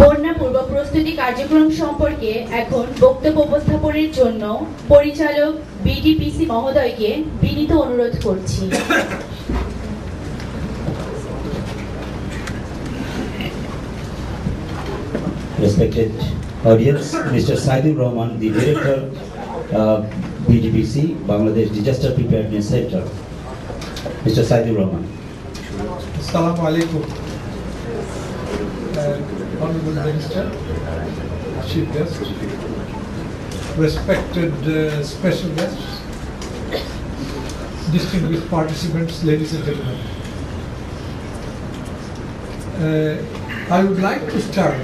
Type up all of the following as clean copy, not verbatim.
বন্যা পূর্ব প্রস্তুতি কার্যক্রম সম্পর্কে এখন বক্তব্য উপস্থাপনের জন্য পরিচালক বিডিপিসি মহোদয়কে বিনীত অনুরোধ করছি। Respected audience, Mr. Saidul Rahman, the Director, BDPC, Bangladesh Disaster Preparedness Center. Mr. Saidul Rahman. Assalamu alaikum. Honorable Minister, Chief Guest, respected special guests, distinguished participants, ladies and gentlemen. I would like to start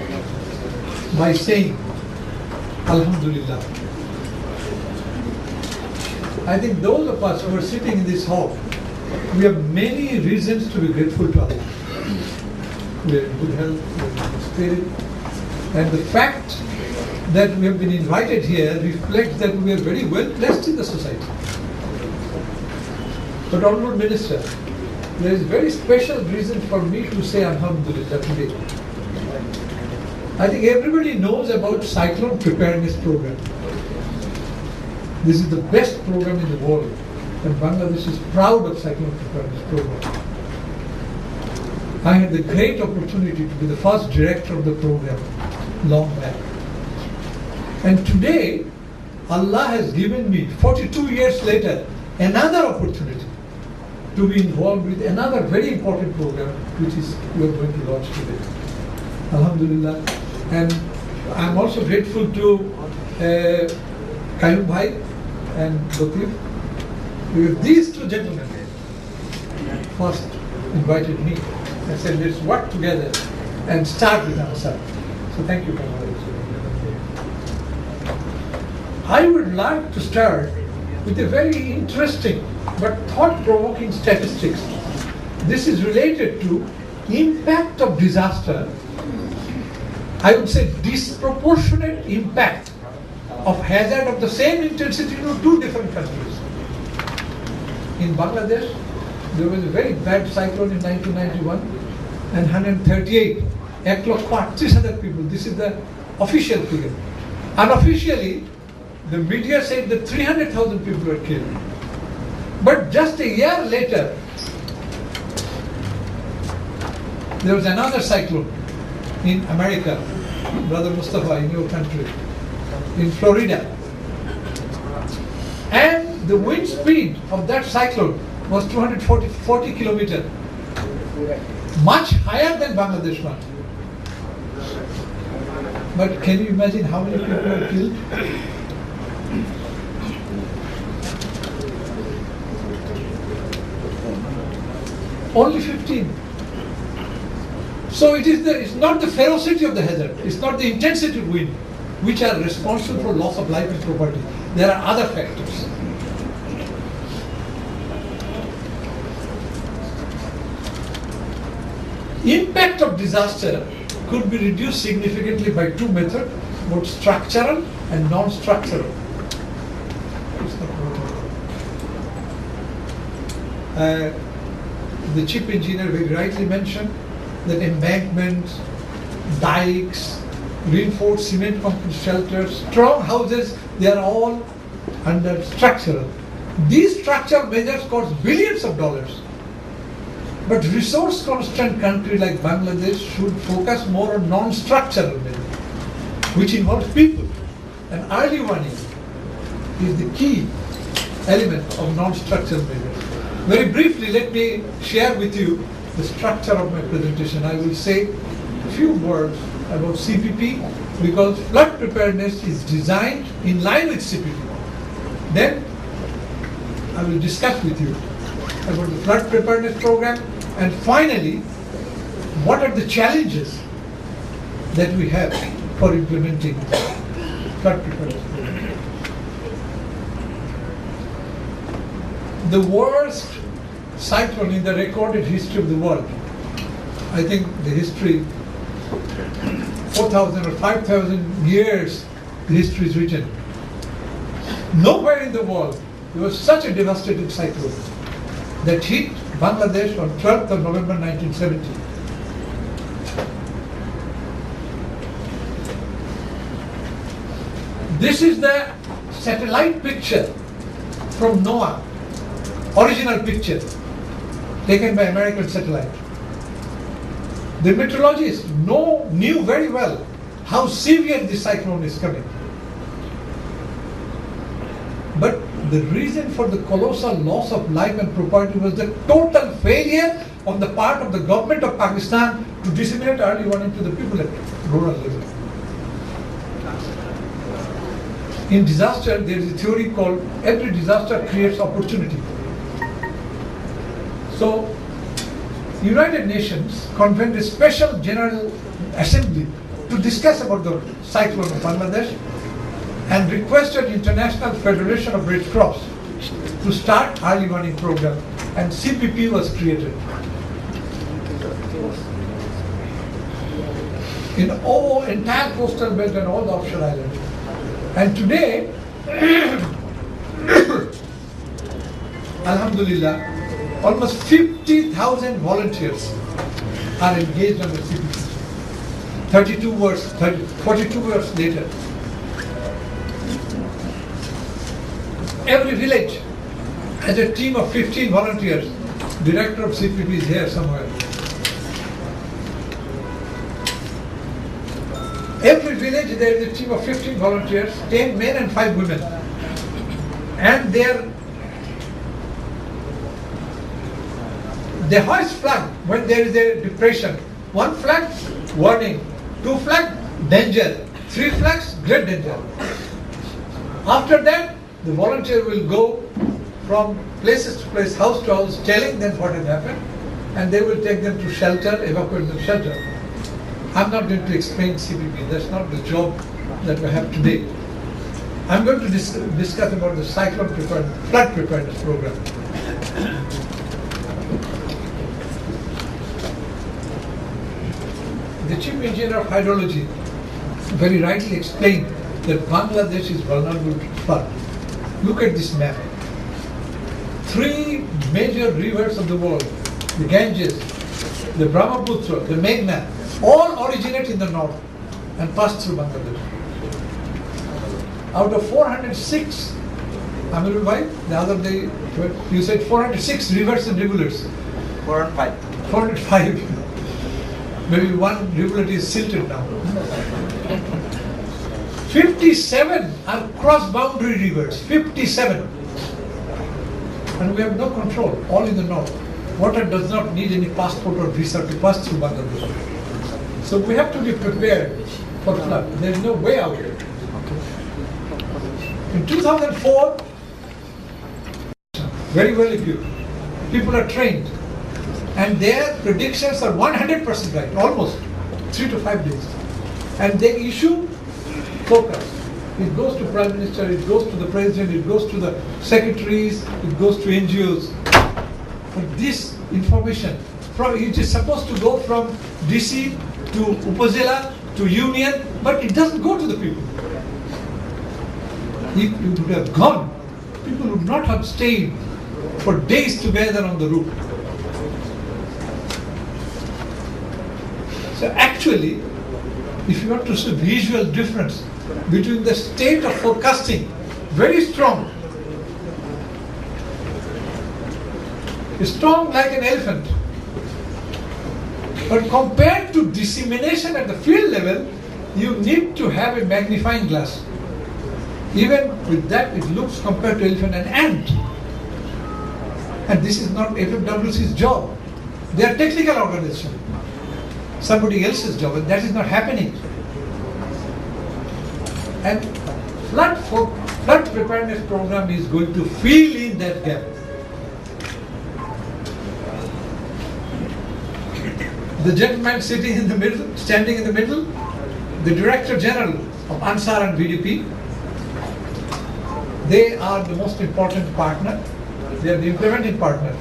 by saying Alhamdulillah. I think those of us who are sitting in this hall, we have many reasons to be grateful to Allah. We are in good health, we are in good spirit, and the fact that we have been invited here reflects that we are very well placed in the society. But Honorable Minister, there is very special reason for me to say Alhamdulillah today. I think everybody knows about Cyclone Preparedness Program. This is the best program in the world, and Bangladesh is proud of Cyclone Preparedness Program. I had the great opportunity to be the first director of the program long back. And today, Allah has given me, 42 years later, another opportunity to be involved with another very important program, which is we are going to launch today. Alhamdulillah. And I'm also grateful to Kayum Bhai and Latif, because these two gentlemen first invited me and said, let's work together and start with ourselves. So thank you very much. I would like to start with a very interesting but thought-provoking statistics. This is related to impact of disaster. I would say disproportionate impact of hazard of the same intensity to two different countries. In Bangladesh, there was a very bad cyclone in 1991 and 138, 1,35,000 people. This is the official figure. Unofficially, the media said that 300,000 people were killed. But just a year later, there was another cyclone in America, Brother Mustafa, in your country, in Florida. And the wind speed of that cyclone was 240 kilometers, much higher than Bangladesh one. But can you imagine how many people were killed? Only 15. So it's not the ferocity of the hazard, it's not the intensity of wind which are responsible for loss of life and property. There are other factors. Impact of disaster could be reduced significantly by two methods, both structural and non-structural. The chief engineer very rightly mentioned that embankments, dikes, reinforced cement concrete shelters, strong houses, they are all under structural. These structural measures cost billions of dollars. But resource-constant country like Bangladesh should focus more on non-structural measures, which involves people. And early warning is the key element of non-structural measures. Very briefly, let me share with you the structure of my presentation. I will say a few words about CPP because flood preparedness is designed in line with CPP. Then I will discuss with you about the flood preparedness program, and finally, what are the challenges that we have for implementing flood preparedness program. The worst cyclone in the recorded history of the world, I think the history, 4,000 or 5,000 years, the history is written. Nowhere in the world there was such a devastating cyclone that hit Bangladesh on 12th of November 1970. This is the satellite picture from NOAA, original picture taken by American satellite. The meteorologists knew very well how severe this cyclone is coming. But the reason for the colossal loss of life and property was the total failure on the part of the government of Pakistan to disseminate early warning to the people at rural level. In disaster, there is a theory called every disaster creates opportunity. So, United Nations convened a special General Assembly to discuss about the cyclone of Bangladesh and requested International Federation of Red Cross to start early warning program, and CPP was created. In all entire coastal belt and all the offshore islands. And today, Alhamdulillah, almost 50,000 volunteers are engaged on the CPP. 42 years later. Every village has a team of 15 volunteers. Director of CPP is here somewhere. Every village there is a team of 15 volunteers, 10 men and 5 women. And they hoist flag when there is a depression. 1 flag, warning. 2 flag, danger. 3 flags, great danger. After that, the volunteer will go from places to place, house to house, telling them what has happened, and they will take them to shelter, evacuate them to shelter. I'm not going to explain CPP, that's not the job that we have today. I'm going to discuss about the flood preparedness program. The Chief Engineer of Hydrology very rightly explained that Bangladesh is vulnerable to flood. Look at this map. 3 major rivers of the world, the Ganges, the Brahmaputra, the Meghna, all originate in the north and pass through Bangladesh. Out of 406, Amirul Bhai, the other day you said 406 rivers and rivulets. 405. 405. Maybe one rivulet is silted now. 57 are cross-boundary rivers, 57. And we have no control, all in the north. Water does not need any passport or visa to pass through Bangladesh. So we have to be prepared for flood. There is no way out. In 2004, very well equipped, people are trained, and their predictions are 100% right, almost 3 to 5 days. And they issue forecast. It goes to Prime Minister, it goes to the President, it goes to the secretaries, it goes to NGOs. But this information, it is supposed to go from DC to Upazila to Union, but it doesn't go to the people. If it would have gone, people would not have stayed for days together on the route. So actually, if you want to see visual difference between the state of forecasting, very strong, strong like an elephant, but compared to dissemination at the field level, you need to have a magnifying glass. Even with that, it looks compared to elephant an ant. And this is not FFWC's job. They are technical organization. Somebody else's job, and that is not happening. And flood preparedness program is going to fill in that gap. The gentleman sitting in the middle, standing in the middle, the Director General of ANSAR and VDP, they are the most important partner. They are the implementing partner.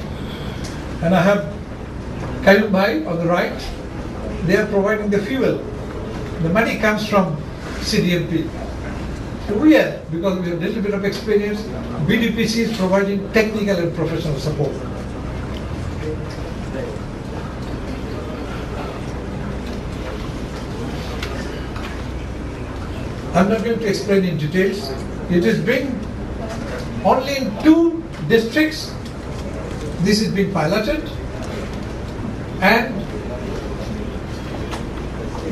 And I have Kayum Bhai on the right. They are providing the fuel. The money comes from CDMP. So we are, because we have a little bit of experience, BDPC is providing technical and professional support. I'm not going to explain in details. It is being only in 2 districts. This is being piloted, and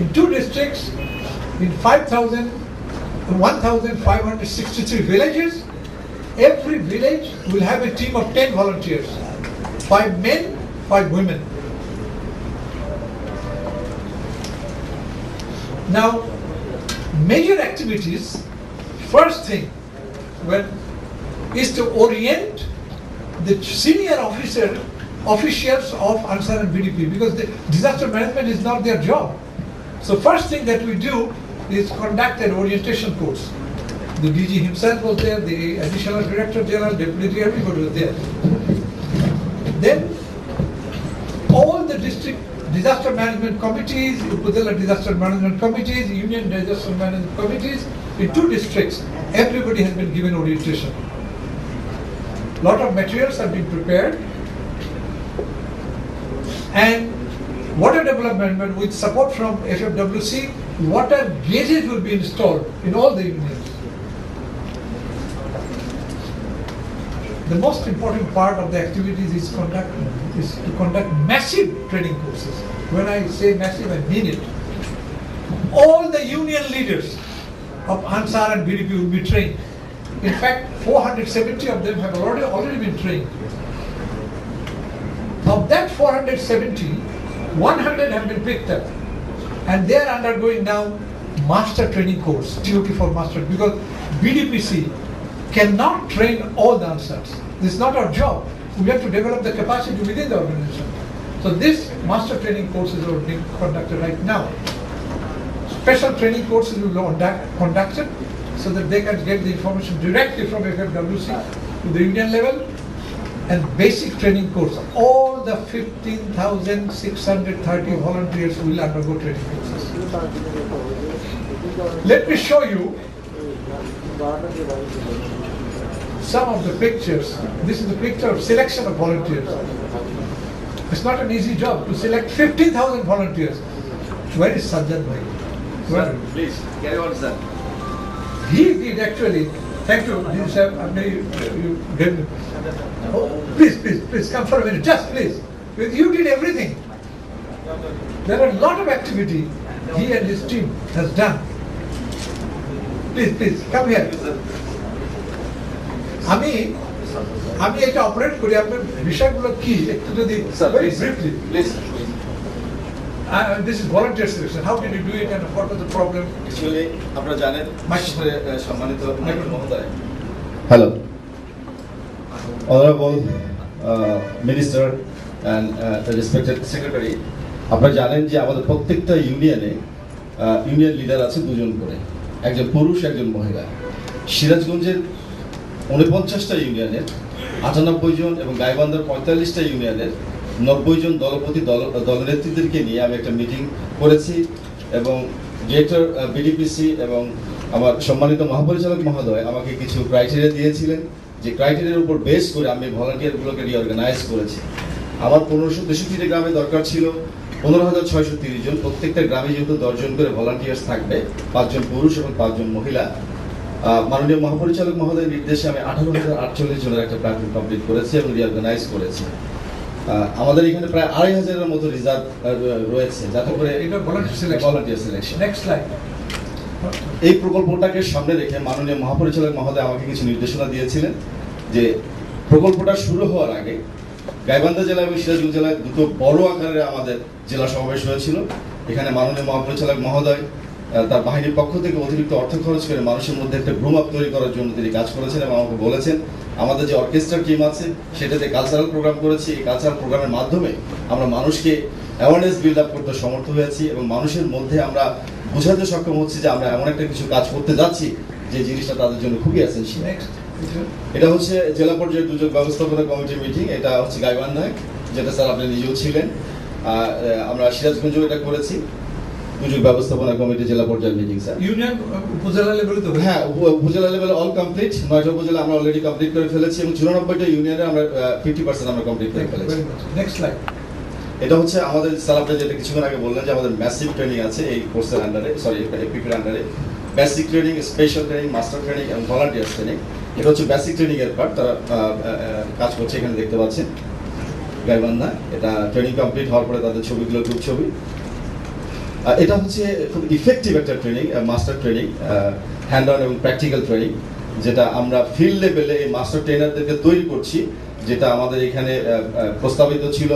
in 2 districts, in 1,563 villages, every village will have a team of 10 volunteers, 5 men, 5 women. Now, major activities, first thing is to orient the senior officials of Ansar and BDP, because the disaster management is not their job. So first thing that we do is conduct an orientation course. The DG himself was there, the Additional Director General, Deputy, everybody was there. Then all the district disaster management committees, Upazila disaster management committees, union disaster management committees, in 2 districts, everybody has been given orientation. Lot of materials have been prepared, and water development with support from FFWC, water gauges will be installed in all the unions. The most important part of the activities is to conduct massive training courses. When I say massive, I mean it. All the union leaders of Ansar and BDP will be trained. In fact, 470 of them have already been trained. Of that 470, 100 have been picked up, and they are undergoing now master training course, TOT for master, because BDPC cannot train all the Ansars. This is not our job. We have to develop the capacity within the organization. So this master training courses are being conducted right now. Special training courses will be conducted so that they can get the information directly from FFWC to the union level, and basic training course. All the 15,630 volunteers will undergo training courses. Let me show you some of the pictures. This is the picture of selection of volunteers. It's not an easy job to select 15,000 volunteers. Where is Sajjad Bhai? Sir, please, carry on, sir. He did actually. Thank you. You gave me. Oh, please, come for a minute. Just please. You did everything. There are a lot of activity he and his team has done. Please, come here. আমি এটা operate করি, আপনার বিষয়গুলো কি একটু যদি very briefly. Please. This is volunteer selection. How did you do it and what was the problem? Actually, আপনারা জানেন, সম্মানিত মহোদয়। Hello, Honorable Minister and respected Secretary. আপনারা জানেন যে আমাদের প্রত্যেকটা ইউনিয়নে ইউনিয়ন লিডার আছে 2 জন করে, একজন পুরুষ একজন মহিলা। সিরাজগঞ্জের 49টা ইউনিয়নের 98 জন এবং গাইবান্ধার 45টা ইউনিয়নের 90 জন দলপতি দলনেত্রীদেরকে নিয়ে আমি একটা মিটিং করেছি, এবং ডিরেক্টর বিডিপিসি এবং আমার সম্মানিত মহাপরিচালক মহোদয় আমাকে কিছু ক্রাইটেরিয়া দিয়েছিলেন, যে ক্রাইটেরিয়ার উপর বেস করে আমি ভলান্টিয়ারগুলোকে রিঅর্গানাইজ করেছি। আমার 1563 গ্রামে দরকার ছিল 15,630 জন। প্রত্যেকটা গ্রামে যেহেতু 10 জন করে ভলান্টিয়ার্স থাকবে, 5 জন পুরুষ এবং 5 জন মহিলা, মাননীয় মহাপরিচালক মহোদয়ের নির্দেশে আমি 18,048 জনের একটা প্ল্যাটফর্ম কমপ্লিট করেছি এবং রিঅর্গানাইজ করেছি। আমাদের এখানে প্রায় 2,500-এর মতো রিজার্ভ রয়েছে, যাতে করে ভলান্টিয়ার সিলেকশন। Next slide. এই প্রকল্পটাকে সামনে রেখে মাননীয় মহাপরিচালক মহোদয় আমাকে কিছু নির্দেশনা দিয়েছিলেন যে প্রকল্পটা শুরু হওয়ার আগে গাইবান্ধা জেলা এবং সিরাজগঞ্জ জেলায় 2টো বড় আকারে আমাদের জেলা সমাবেশ হয়েছিল। এখানে মাননীয় মহাপরিচালক মহোদয় তার বাহিনীর পক্ষ থেকে অতিরিক্ত অর্থ খরচ করে মানুষের মধ্যে একটা গ্রুম আপ তৈরি করার জন্য তিনি কাজ করেছেন, এবং আমাকে বলেছেন আমাদের যে অর্কেস্ট্রার টিম আছে সেটাতে কালচারাল প্রোগ্রাম করেছি। এই কালচারাল প্রোগ্রামের মাধ্যমে আমরা মানুষকে অ্যাওয়ারনেস বিল্ড আপ করতে সমর্থ হয়েছি, এবং মানুষের মধ্যে আমরা বোঝাতে সক্ষম হচ্ছি যে আমরা এমন একটা কিছু কাজ করতে যাচ্ছি যে জিনিসটা তাদের জন্য খুবই এসেনশিয়াল। এটা হচ্ছে জেলা পর্যায়ের দুর্যোগ ব্যবস্থাপনা কমিটির মিটিং। এটা হচ্ছে গাইবান্ধায়, যেটা স্যার আপনি নিজেও ছিলেন। আমরা সিরাজগঞ্জেও এটা করেছি, দুর্যোগ ব্যবস্থাপনা কমিটি জেলা পর্যায়ের মিটিং। স্যার ইউনিয়ন উপজেলা লেভেলে তো? হ্যাঁ, উপজেলা লেভেলে অল কমপ্লিট। 9টা উপজেলা আমরা অলরেডি কমপ্লিট করে ফেলেছি, এবং 94টা ইউনিয়নে আমরা 50% আমরা কমপ্লিট করে ফেলেছি। Next slide. এটা হচ্ছে আমাদের স্যার আপনি যেটা কিছুক্ষণ আগে বললেন যে আমাদের ম্যাসিভ ট্রেনিং আছে এই কোর্সের আন্ডারে, সরি এপিপির আন্ডারে। Basic training, special training, master training এবং ভলান্টিয়ার্স ট্রেনিং। এটা হচ্ছে বেসিক ট্রেনিং এর পার্ট, তারা কাজ করছে এখানে দেখতে পাচ্ছেন গাইবান্ধা। এটা ট্রেনিং কমপ্লিট হওয়ার পরে তাদের ছবিগুলো গ্রুপ ছবি। এটা হচ্ছে খুব ইফেক্টিভ একটা training, master training, hand on এবং প্র্যাকটিক্যাল ট্রেনিং, যেটা আমরা ফিল্ড লেভেলে এই মাস্টার ট্রেনারদেরকে তৈরি করছি। যেটা আমাদের এখানে প্রস্তাবিত ছিল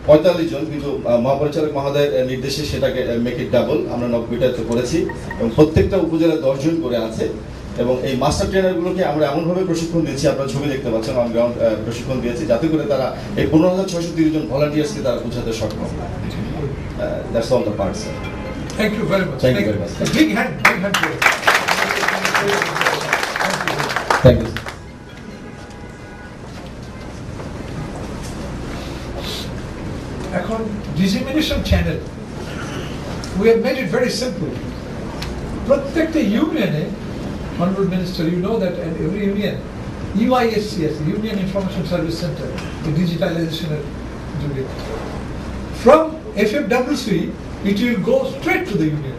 45 জন, কিন্তু মহাপরিচালক মহোদয়ের নির্দেশে সেটাকে মেক ইট ডাবল, আমরা 90টা করেছি এবং প্রত্যেকটা উপজেলায় 10 জন করে আছে। এবং এই মাস্টার ট্রেনারগুলোকে আমরা এমনভাবে প্রশিক্ষণ দিচ্ছি, আপনারা ছবি দেখতে পাচ্ছেন, অন গ্রাউন্ড প্রশিক্ষণ দিয়েছি, যাতে করে তারা এই 15,630 জন ভলান্টিয়ার্সকে তারা বোঝাতে সক্ষম। That's all the parts, sir. Thank you very much. Thank you very much. A big hand to you. Thank you. এখন dissemination channel, we have made it very simple. প্রত্যেকটা ইউনিয়নে, Honorable Minister, you know that in every union, UISCS, Union Information Service Center, the digitalization unit. From FFWC, it will go straight to the union.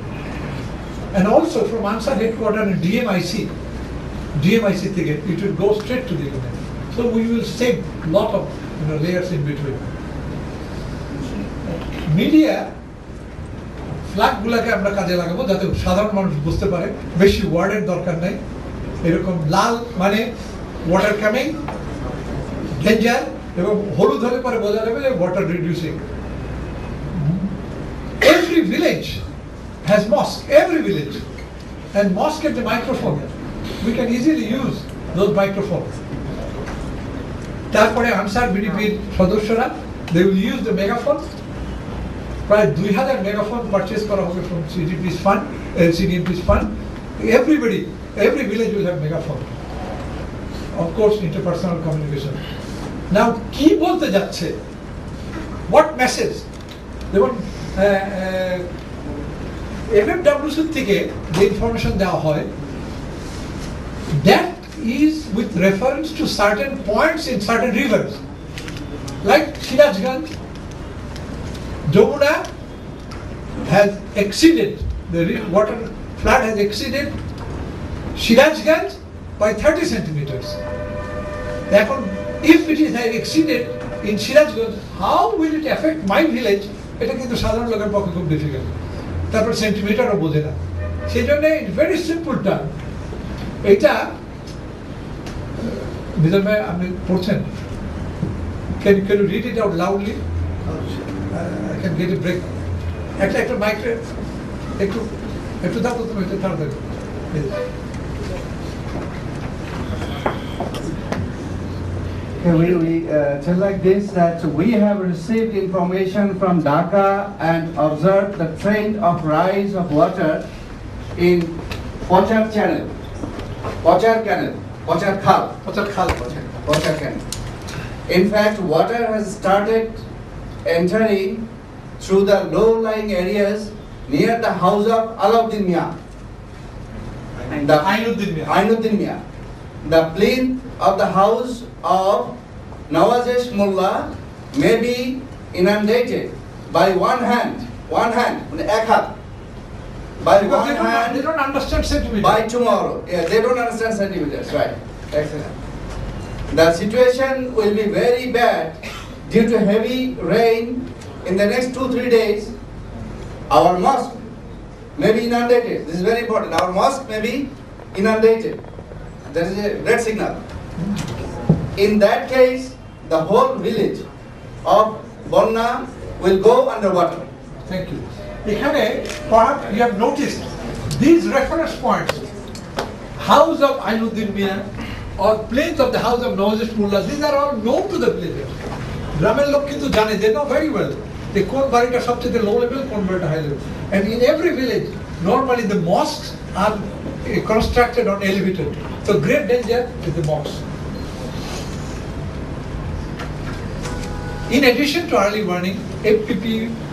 And also from ANSAR headquarters and DMIC থেকে, it will go straight to the union. So we will save a lot of layers in between. Media ফ্ল্যাগগুলোকে আমরা কাজে লাগাবো যাতে সাধারণ মানুষ বুঝতে পারে, বেশি ওয়ার্ডের দরকার নাই। এরকম লাল মানে ওয়াটার কামিং, ডেঞ্জার, এবং হলুদ হলে পরে বোঝা যাবে যে water reducing. Every village has mosque, every village. And mosque has a microphone. We can easily use those microphones. তারপরে আনসার বিডিপির সদস্যরা, they will use the megaphone. প্রায় 2000 মেগাফোন পারচেজ করা হবে from CDP's fund, CDP's fund. Every village will have megaphone. Of course, interpersonal communication. Now, কি বলতে যাচ্ছে? What message? যেমন FFWC থেকে যে ইনফরমেশন দেওয়া হয়, that is with reference to certain points in certain rivers, like Sirajganj, Jamuna has exceeded, the water flood has exceeded Sirajganj by 30 centimeters. Therefore, if it is exceeded in Sirajganj, how will it affect my village? এটা কিন্তু সাধারণ লোকের পক্ষে খুব difficult. তারপর সেন্টিমিটারও বোঝে না, সেই জন্য ভেরি সিম্পল টার্ম। এটা বিজন ভাই আপনি পড়ছেন, can you read it out loudly? I can get a break. একটা মাইক্রো একটু দাও তো তুমি, এটা তাড়াতাড়ি। We tell like this, that we have received information from Dhaka and observed the trend of rise of water in Pochar Canal. In fact, water has started entering through the low-lying areas near the house of Alauddin Mian. Ainuddin Mian. The plinth of the house of Nawazesh Mullah may be inundated by one hand, ek hath, by Because one hand, they don't understand centimeter. by tomorrow. Yeah, they don't understand centimeters, right? Excellent. The situation will be very bad due to heavy rain in the next 2-3 days. Our mosque may be inundated. This is very important. Our mosque may be inundated. That is a red signal. In that case, the whole village of Bonna will go underwater. Thank you. এখানে perhaps you have noticed these reference points, house of Ainuddin Mian or plinth of the house of Nawazesh Mullah, these are all known to the villagers. গ্রামের লোক কিন্তু জানে, they know very well যে কোন বাড়িটা সবচেয়ে low level, কোন বাড়িটা high level. And in every village, normally the mosques are constructed on elevated. So great danger is the mosque. In addition to early warning, FPP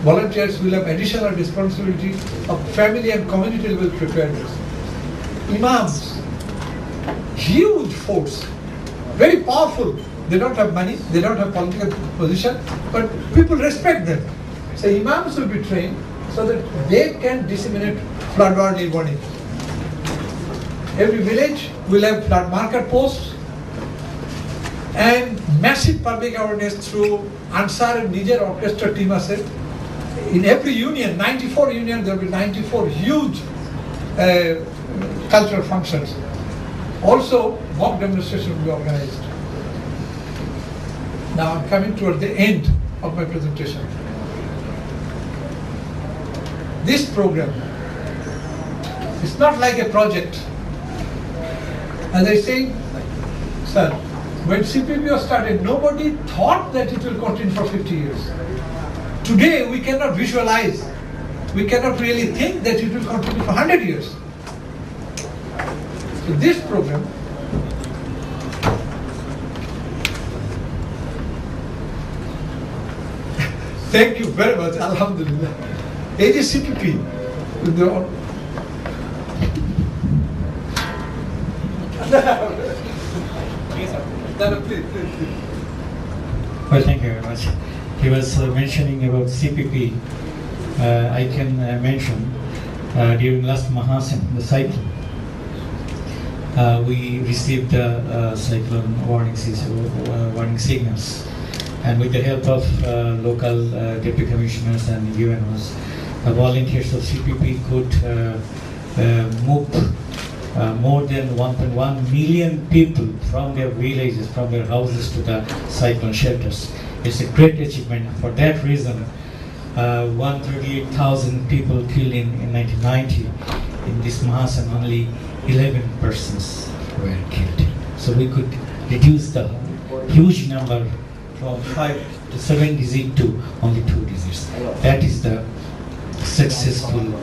volunteers will have additional responsibility of family and community level preparedness. Imams, huge force, very powerful. They don't have money, they don't have political position, but people respect them. So imams will be trained so that they can disseminate flood early warning. Every village will have marker posts and massive public awareness through Ansar and Niger orchestra team আছে. In every union, 94 union, there will be 94 huge cultural functions. Also, mock demonstration will be organized. Now I'm coming toward the end of my presentation. This program is not like a project. As I say, sir, when CPP was started, nobody thought that it will continue for 50 years. Today, we cannot visualize, we cannot really think that it will continue for 100 years. So this program thank you very much, Alhamdulillah. CPP, with the Well, thank you very much. He was mentioning about CPP. I can mention during last Mahasan, the cyclone, we received cyclone warning signals, and with the help of local deputy commissioners and UNOs, volunteers of CPP could move more than 1.1 million people from their villages, from their houses to the cyclone shelters. It's a great achievement. For that reason, 138,000 people killed in 1990. In this Mahasan, only 11 persons were killed. So we could reduce the huge number from 5 to 7 diseases to only 2 diseases. That is the successful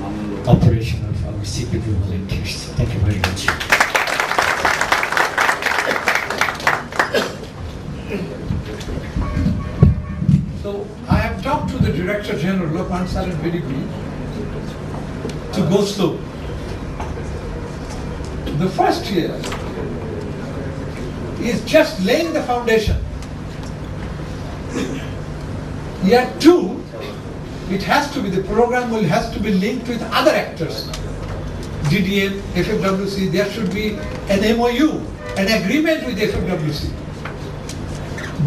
operation of our CPP volunteers. Thank you very much. So I have talked to the Director General of Ansar and BDP to go slow. The first year is just laying the foundation. Year 2, it has to be, the program has to be linked with other actors. DDM, FFWC, there should be an MOU, an agreement with FFWC.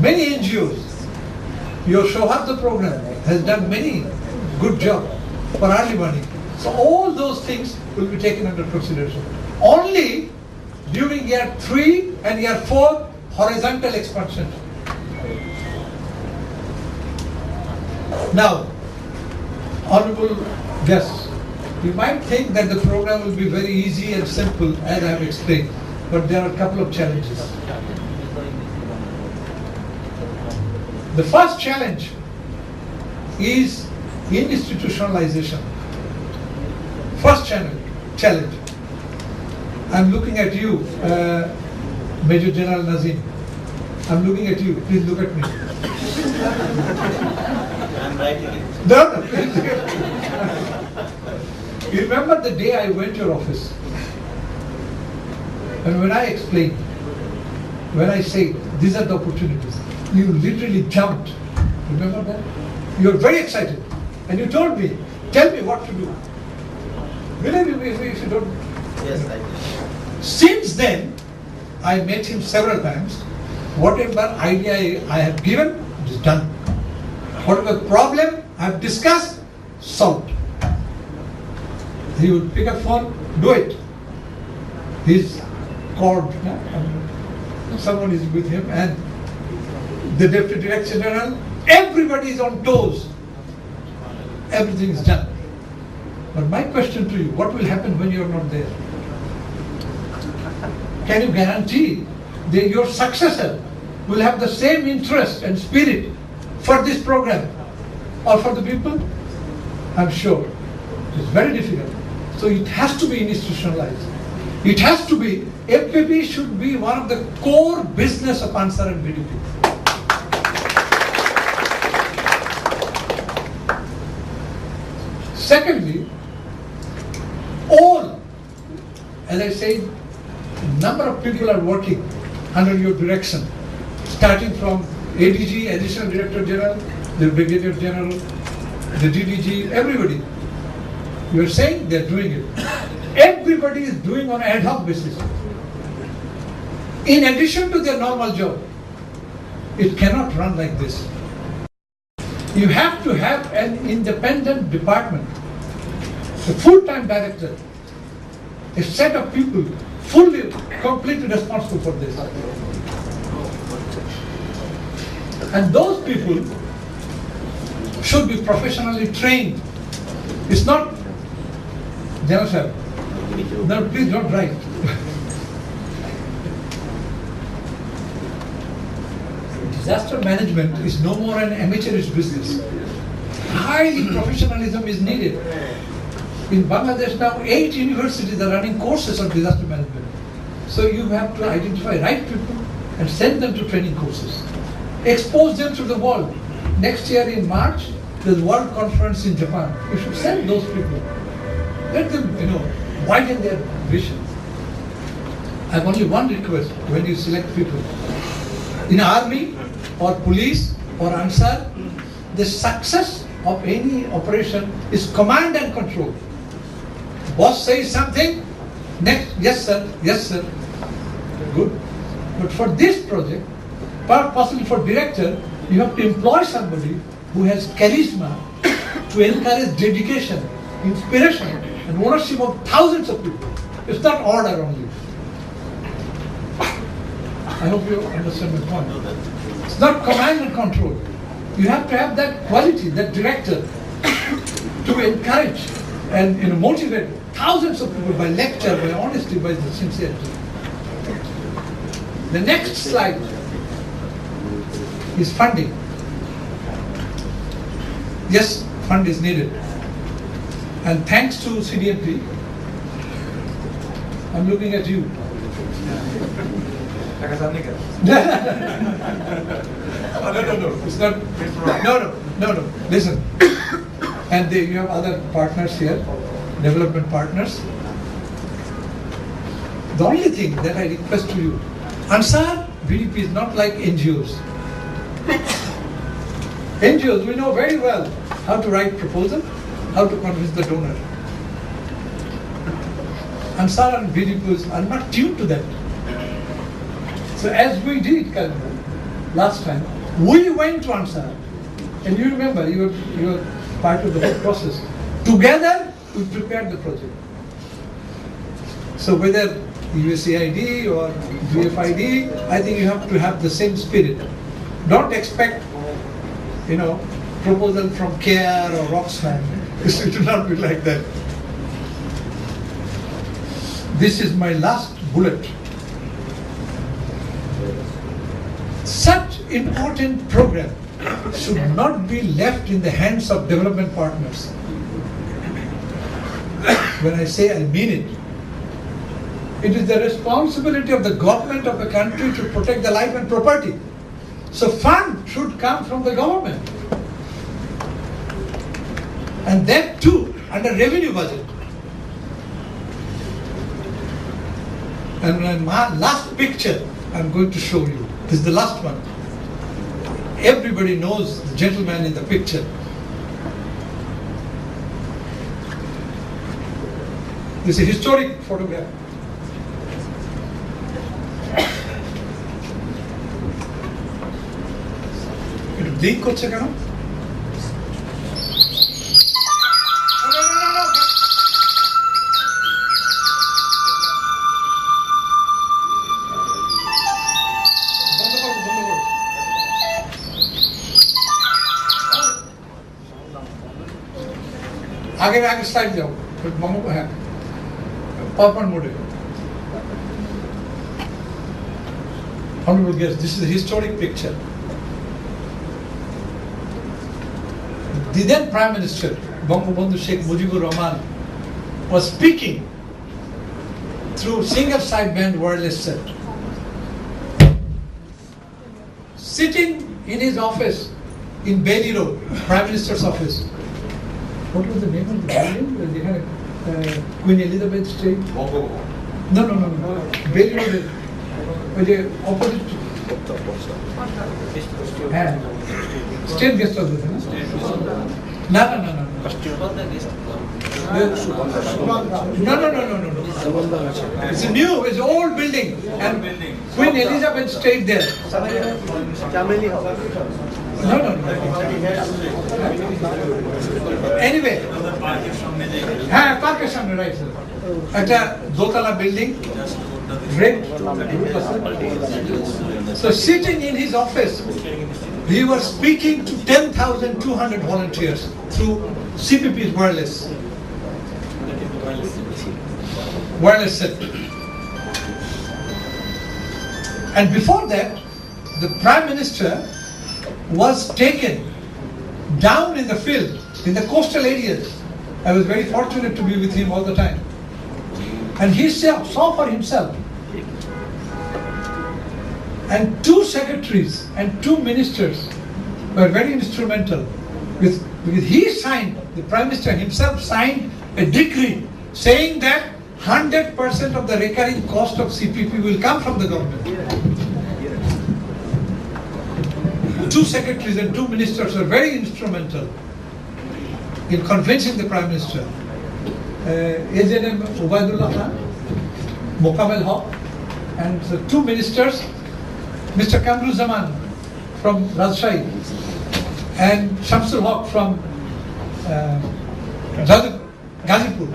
Many NGOs, your Shohad program has done many good job for early warning. So all those things will be taken under consideration. Only during year 3 and year 4, horizontal expansion. Now, honorable guests, you might think that the program will be very easy and simple, as I have explained, but there are a couple of challenges. The first challenge is institutionalization. First challenge. I'm looking at you, Major General Nazim. I'm looking at you. Please look at me. I'm writing it. No. You remember the day I went to your office? And when I explained, when I said, these are the opportunities, you literally jumped. Remember that? You were very excited. And you told me, tell me what to do. Believe me if you don't. Yes, I did. Since then, I met him several times. Whatever idea I have given, it is done. Whatever problem I have discussed, solved. He would pick up phone, do it. He's called, someone is with him, and the Deputy Director General, everybody is on toes. Everything is done. But my question to you, what will happen when you are not there? Can you guarantee that your successor will have the same interest and spirit for this program or for the people? I'm sure. It's very difficult. So it has to be institutionalized. It has to be, FPP should be one of the core business of Ansar and BDP. Secondly, all, as I said, number of people are working under your direction, starting from ADG, Additional Director General, the Brigadier General, the DDG, everybody. You are saying they are doing it. Every everybody is doing on an ad hoc basis. In addition to their normal job, it cannot run like this. You have to have an independent department, a full-time director, a set of people fully, completely responsible for this. And those people should be professionally trained. It's not, General sir, no, please don't write. Disaster management is no more an amateurish business. Highly professionalism is needed. In Bangladesh now, 8 universities are running courses on disaster management. So you have to identify right people and send them to training courses. Expose them to the world. Next year in March, there's World Conference in Japan. You should send those people. Let them, widen their vision. I have only one request when you select people. In army or police or Ansar, the success of any operation is command and control. Boss says something, next, yes sir, good. But for this project, possibly for director, you have to employ somebody who has charisma to encourage dedication, inspiration, and ownership of thousands of people. It's not order only. I hope you understand my point. It's not command and control. You have to have that quality, that director, to encourage and motivate thousands of people by lecture, by honesty, by the sincerity. The next slide is funding. Yes, fund is needed. And thanks to CDMP, I'm looking at you. No, it's not. No. Listen. And you have other partners here, development partners. The only thing that I request to you, Ansar BDP is not like NGOs. NGOs, we know very well how to write proposal, how to convince the donor. Ansar and BDPs are not tuned to that. So as we did last time, we went to Ansar. And you remember, you were part of the whole process. Together, we prepared the project. So whether USAID or GFID, I think you have to have the same spirit. Don't expect, proposal from CARE or Roxfam. It should not be like that. This is my last bullet. Such important program should not be left in the hands of development partners. When I say I mean it, it is the responsibility of the government of the country to protect the life and property. So fund should come from the government. And that too under revenue budget. And my last picture I'm going to show you. This is the last one. Everybody knows the gentleman in the picture. This is a historic photograph. It blink korche keno? No. आगे slide जाओ फिर मम्मो को है PowerPoint mode. Honorable guests, this is a historic picture. The then Prime Minister, Bangabandhu Sheikh Mujibur Rahman, was speaking through single sideband wireless set. Sitting in his office in Bailey Road, Prime Minister's office. What was the name of the building? They had Queen Elizabeth Street. No. Bailey Road. Opposite. State guest house. No. No. It's a new, it's an old building, and Queen Elizabeth stayed there. No. Anyway, Parker Shamli, right, sir. At a Dotala building, red. So sitting in his office, he was speaking to 10,200 volunteers through CPP's wireless set. And before that, the Prime Minister was taken down in the field, in the coastal areas. I was very fortunate to be with him all the time. And he saw for himself. And 2 secretaries and 2 ministers were very instrumental. Because he signed, the Prime Minister himself signed a decree saying that 100% of the recurring cost of CPP will come from the government. 2 secretaries and 2 ministers were very instrumental in convincing the Prime Minister. AJM Ubaidullah Khan, Mokamel Haq, and the 2 ministers, Mr. Kamru Zaman from Rajshahi and Shamsul Haq from Gazipur.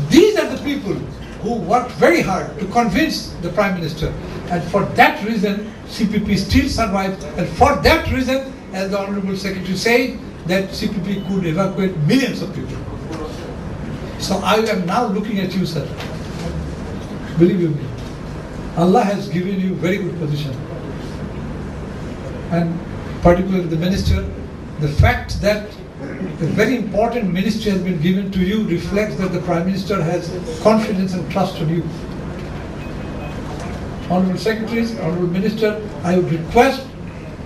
These are the people who worked very hard to convince the Prime Minister, and for that reason CPP still survives, and for that reason, as the Honorable Secretary said, that CPP could evacuate millions of people. So I am now looking at you, sir. Believe you me, Allah has given you very good position. And particularly the Minister, the fact that a very important ministry has been given to you reflects that the Prime Minister has confidence and trust in you. Honorable Secretaries, Honorable Minister, I would request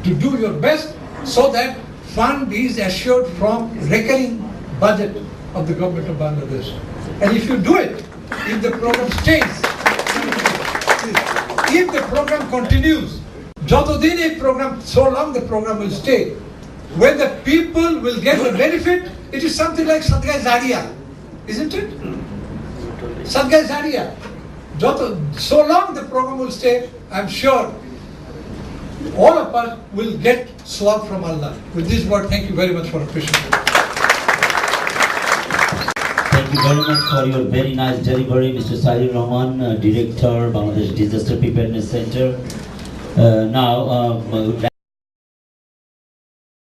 to do your best so that fund is assured from recurring budget of the government of Bangladesh. And if you do it, if the program stays, if the program continues, Jotodin a program, so long the program will stay. When the people will get the benefit, it is something like Sadqa Zaria, isn't it? Sadqa Zaria. So long the program will stay, I'm sure all of us will get swab from Allah. With this word, thank you very much for appreciating. Thank you very much for your very nice delivery, Mr. Sahir Rahman, Director, Bangladesh Disaster Preparedness Center. Now,